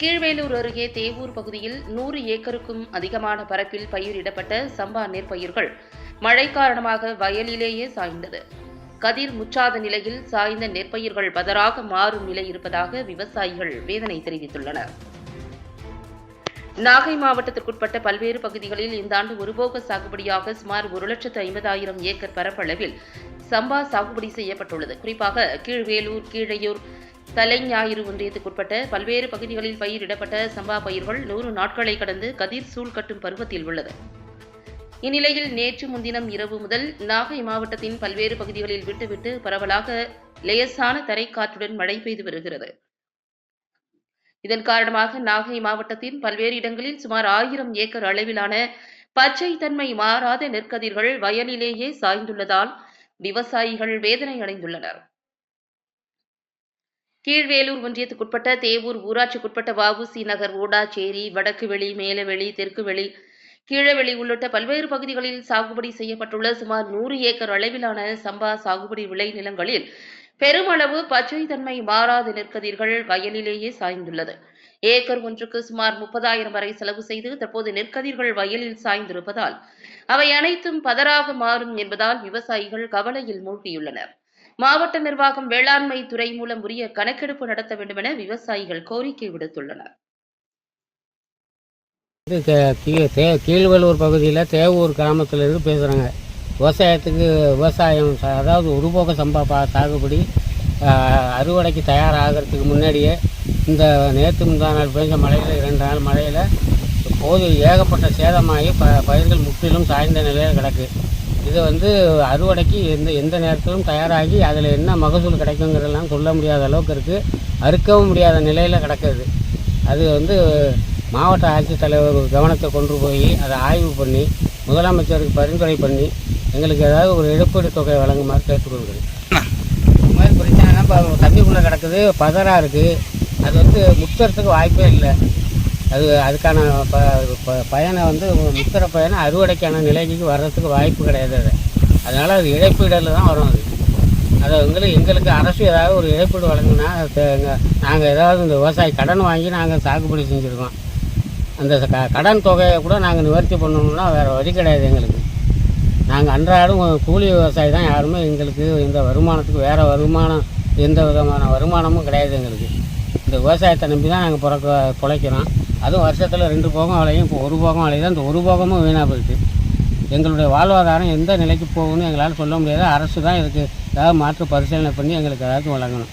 கீழ்வேலூர் அருகே தேவூர் பகுதியில் 100 ஏக்கருக்கும் அதிகமான பரப்பில் பயிரிடப்பட்ட சம்பா நெற்பயிர்கள் மழை காரணமாக வயலிலேயே சாய்ந்தது. கதிர் முற்றாத நிலையில் சாய்ந்த நெற்பயிர்கள் பதராக மாறும் நிலை இருப்பதாக விவசாயிகள் வேதனை தெரிவித்துள்ளனர். நாகை மாவட்டத்திற்குட்பட்ட பல்வேறு பகுதிகளில் இந்த ஆண்டு ஒருபோக சாகுபடியாக சுமார் 1,50,000 ஏக்கர் பரப்பளவில் சம்பா சாகுபடி செய்யப்பட்டுள்ளது. குறிப்பாக கீழ்வேலூர், கீழையூர், தலைஞாயிறு ஒன்றியத்துக்குட்பட்ட பல்வேறு பகுதிகளில் பயிரிடப்பட்ட சம்பா பயிர்கள் 100 நாட்களை கடந்து கதிர் சூழ் கட்டும் பருவத்தில் உள்ளது. இந்நிலையில் நேற்று முன்தினம் இரவு முதல் நாகை மாவட்டத்தின் பல்வேறு பகுதிகளில் விட்டுவிட்டு பரவலாக லேசான தரைக்காற்றுடன் மழை பெய்து வருகிறது. இதன் காரணமாக நாகை மாவட்டத்தின் பல்வேறு இடங்களில் சுமார் 1000 ஏக்கர் அளவிலான பச்சை தன்மை மாறாத நெற்கதிர்கள் வயலிலேயே சாய்ந்துள்ளதால் விவசாயிகள் வேதனை அடைந்துள்ளனர். கீழ்வேலூர் ஒன்றியத்துக்குட்பட்ட தேவூர் ஊராட்சிக்குட்பட்ட வ.உ.சி. நகர், ஓடாச்சேரி, வடக்குவெளி, மேலவெளி, தெற்குவெளி, கீழவெளி உள்ளிட்ட பல்வேறு பகுதிகளில் சாகுபடி செய்யப்பட்டுள்ள சுமார் 100 ஏக்கர் அளவிலான சம்பா சாகுபடி விளை நிலங்களில் பெருமளவு பச்சை தன்மை மாறாத நெற்கதிர்கள் வயலிலேயே சாய்ந்துள்ளது. ஏக்கர் ஒன்றுக்கு சுமார் 30,000 வரை செலவு செய்து தற்போது நெற்கதிர்கள் வயலில் சாய்ந்திருப்பதால் அவை அனைத்தும் பதராக மாறும் என்பதால் விவசாயிகள் கவலையில் மூழ்கியுள்ளனர். மாவட்ட நிர்வாகம் வேளாண்மை துறை மூலம் உரிய கணக்கெடுப்பு நடத்த வேண்டும் என விவசாயிகள் கோரிக்கை விடுத்துள்ளனர். கீழ்வேலூர் பகுதியில் தேவூர் கிராமத்திலிருந்து பேசுகிறாங்க. விவசாயம் அதாவது ஒருபோக சம்பா சாகுபடி அறுவடைக்கு தயாராகிறதுக்கு முன்னாடியே இந்த நேற்று முந்தாநாள் பெய்ஞ்ச மழையில் 2 நாள் மழையில் போது ஏகப்பட்ட சேதமாகி பயிர்கள் முற்றிலும் சாய்ந்த நிலையில் கிடக்கு. இது அறுவடைக்கு எந்த நேரத்திலும் தயாராகி அதில் என்ன மகசூல் கிடைக்குங்கிறதெல்லாம் சொல்ல முடியாத அளவுக்கு இருக்குது. அறுக்கவும் முடியாத நிலையில் கிடக்குது. அது மாவட்ட ஆட்சித்தலைவர் கவனத்தை கொண்டு போய் அதை ஆய்வு பண்ணி முதலமைச்சருக்கு பரிந்துரை பண்ணி எங்களுக்கு ஏதாவது ஒரு இழப்பீடு தொகை வழங்குமாறு கேட்டுக்கொள்கிறேன். இந்த மாதிரி பிரச்சனைனா இப்போ தண்ணிக்குள்ளே கிடக்குது, பதறாக இருக்குது. அது முத்துறதுக்கு வாய்ப்பே இல்லை. அதுக்கான பயனை முத்திர பயனை அறுவடைக்கான நிலைக்கு வர்றதுக்கு வாய்ப்பு கிடையாது. அதனால் அது இழப்பீடில் தான் வரும். அதை எங்களுக்கு அரசு ஏதாவது ஒரு இழப்பீடு வழங்கினா நாங்கள் ஏதாவது இந்த விவசாயி கடன் வாங்கி நாங்கள் சாகுபடி செஞ்சுருக்கோம். அந்த கடன் தொகையை கூட நாங்கள் நிவர்த்தி பண்ணணும்னா வேறு வழி கிடையாது எங்களுக்கு. நாங்கள் அன்றாடம் கூலி விவசாயி தான். யாருமே எங்களுக்கு இந்த வருமானத்துக்கு வேறு வருமானம் எந்த விதமான வருமானமும் கிடையாது எங்களுக்கு. இந்த விவசாயத்தை நம்பி தான் நாங்கள் பிழைக்கிறோம். அதுவும் வருஷத்தில் 2 போகம் விளையும். இப்போ 1 போகம் விளையுது. அந்த 1 போகமும் வீணாக போயிடுது. எங்களுடைய வாழ்வாதாரம் எந்த நிலைக்கு போகும்னு எங்களால் சொல்ல முடியாது. அரசு தான் இதுக்கு ஏதாவது மாற்று பரிசீலனை பண்ணி எங்களுக்கு ஏதாச்சும் வழங்கணும்.